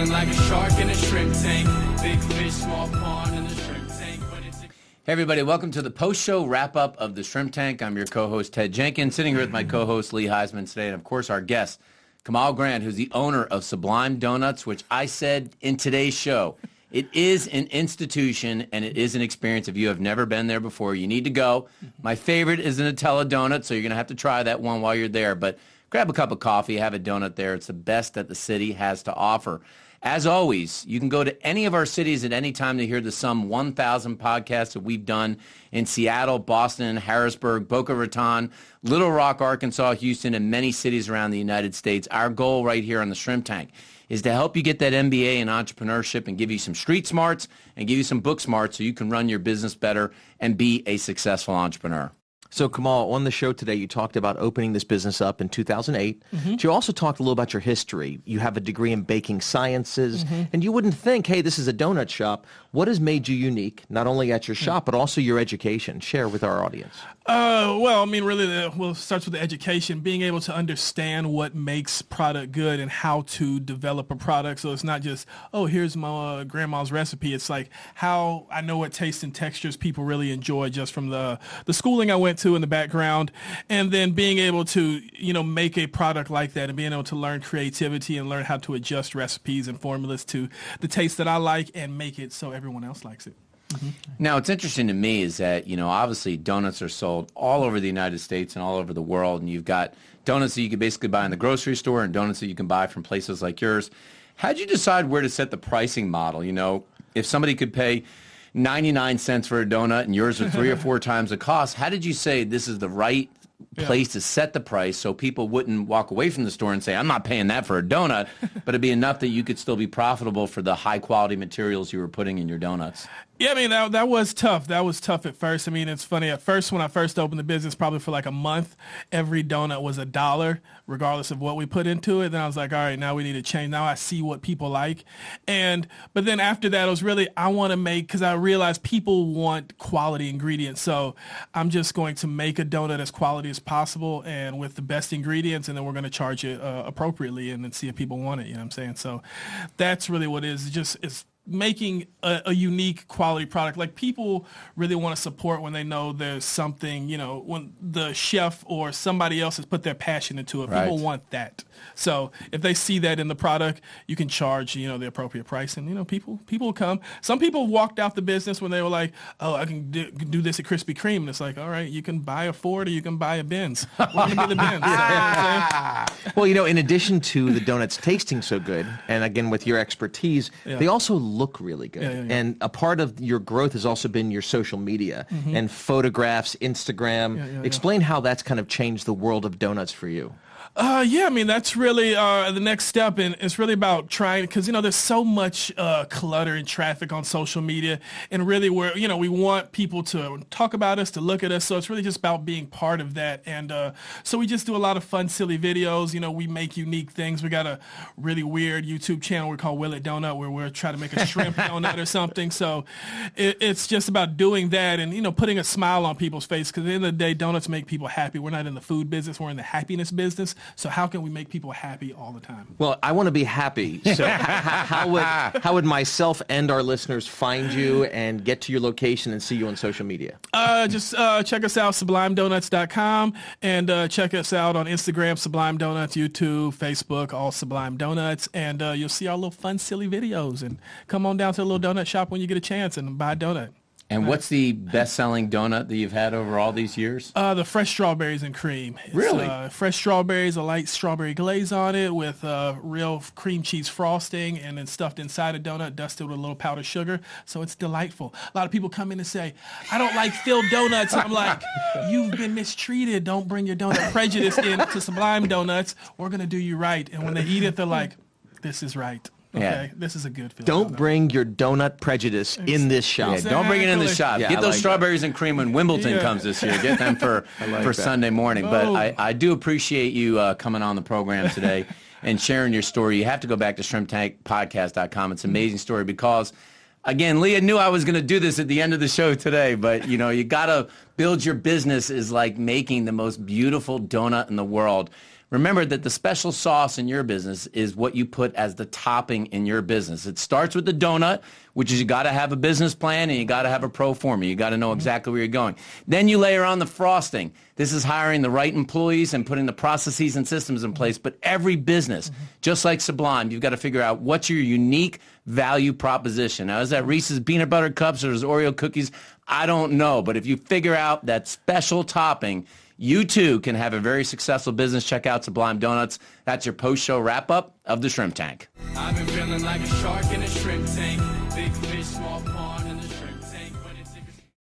Feeling like a shark in a shrimp tank. Big fish, small pond in the shrimp tank. Hey everybody, welcome to the post-show wrap-up of the Shrimp Tank. I'm your co-host Ted Jenkins, sitting here with my co-host Lee Heisman today, and of course our guest, Kamal Grant, who's the owner of Sublime Donuts, which I said in today's show, it is an institution and it is an experience. If you have never been there before, you need to go. My favorite is the Nutella donut, so you're going to have to try that one while you're there, but grab a cup of coffee, have a donut there. It's the best that the city has to offer. As always, you can go to any of our cities at any time to hear the some 1,000 podcasts that we've done in Seattle, Boston, Harrisburg, Boca Raton, Little Rock, Arkansas, Houston, and many cities around the United States. Our goal right here on the Shrimp Tank is to help you get that MBA in entrepreneurship and give you some street smarts and give you some book smarts so you can run your business better and be a successful entrepreneur. So, Kamal, on the show today, you talked about opening this business up in 2008. But you also talked a little about your history. You have a degree in baking sciences, and you wouldn't think, hey, this is a donut shop. What has made you unique, not only at your shop, but also your education? Share with our audience. Well, I mean, really, it starts with the education, being able to understand what makes product good and how to develop a product. So it's not just, oh, here's my grandma's recipe. It's like how I know what tastes and textures people really enjoy just from the schooling I went to in the background, and then being able to, make a product like that and being able to learn creativity and learn how to adjust recipes and formulas to the taste that I like and make it so everyone else likes it. Now, what's interesting to me is that, obviously donuts are sold all over the United States and all over the world, and you've got donuts that you can basically buy in the grocery store and donuts that you can buy from places like yours. How'd you decide where to set the pricing model? If somebody could pay 99 cents for a donut and yours are 3 or 4 times the cost, how did you say this is the right place to set the price so people wouldn't walk away from the store and say, I'm not paying that for a donut, but it'd be enough that you could still be profitable for the high quality materials you were putting in your donuts? Yeah, I mean, that was tough. That was tough at first. I mean, it's funny. At first, when I first opened the business, probably for like a month, every donut was $1, regardless of what we put into it. Then I was like, all right, now we need to change. Now I see what people like. But then after that, it was really, I want to make, because I realized people want quality ingredients. So I'm just going to make a donut as quality as possible and with the best ingredients, and then we're going to charge it appropriately and then see if people want it. You know what I'm saying? So that's really what it is. It's making a unique quality product. Like, people really want to support when they know there's something, when the chef or somebody else has put their passion into it. Right. People want that. So if they see that in the product, you can charge, the appropriate price, and, people will come. Some people walked out the business when they were like, oh, I can do this at Krispy Kreme. And it's like, all right, you can buy a Ford or you can buy a Benz. We're going to be the Benz. Well, in addition to the donuts tasting so good, and again, with your expertise, they also look really good. And a part of your growth has also been your social media and photographs, Instagram. Explain how that's kind of changed the world of donuts for you. I mean, that's really the next step, and it's really about trying, because, there's so much clutter and traffic on social media, and really we want people to talk about us, to look at us, so it's really just about being part of that, and so we just do a lot of fun, silly videos. We make unique things. We got a really weird YouTube channel we call Will It Donut, where we're trying to make a shrimp donut or something, so it's just about doing that and, putting a smile on people's face, because at the end of the day, donuts make people happy. We're not in the food business, we're in the happiness business. So how can we make people happy all the time? Well, I want to be happy. So how would myself and our listeners find you and get to your location and see you on social media? Just check us out, sublimedonuts.com, and check us out on Instagram, Sublime Donuts, YouTube, Facebook, all Sublime Donuts, and you'll see our little fun, silly videos. And come on down to the little donut shop when you get a chance and buy a donut. And what's the best-selling donut that you've had over all these years? The fresh strawberries and cream. Really? Fresh strawberries, a light strawberry glaze on it with real cream cheese frosting, and then stuffed inside a donut, dusted with a little powdered sugar. So it's delightful. A lot of people come in and say, I don't like filled donuts. I'm like, you've been mistreated. Don't bring your donut prejudice into Sublime Donuts. We're going to do you right. And when they eat it, they're like, this is right. Okay, this is a good filled Don't donut. bring your donut prejudice in this shop. Yeah, don't bring it in the shop. Yeah, Get those like strawberries and cream when Wimbledon comes this year. Get them for Sunday morning. But I do appreciate you coming on the program today and sharing your story. You have to go back to shrimptankpodcast.com. It's an amazing story because, again, Leah knew I was going to do this at the end of the show today, but, you got to build your business is like making the most beautiful donut in the world. remember that the special sauce in your business is what you put as the topping in your business. It starts with the donut, which is you got to have a business plan and you got to have a pro forma. You got to know exactly where you're going. Then you layer on the frosting. This is hiring the right employees and putting the processes and systems in place. But every business, just like Sublime, you've got to figure out what's your unique value proposition. Now, is that Reese's peanut butter cups or is Oreo cookies? I don't know. But if you figure out that special topping, you too can have a very successful business. Check out Sublime Donuts. That's your post-show wrap-up of the Shrimp Tank. I've been feeling like a shark in a shrimp tank. Big fish, small pond in the shrimp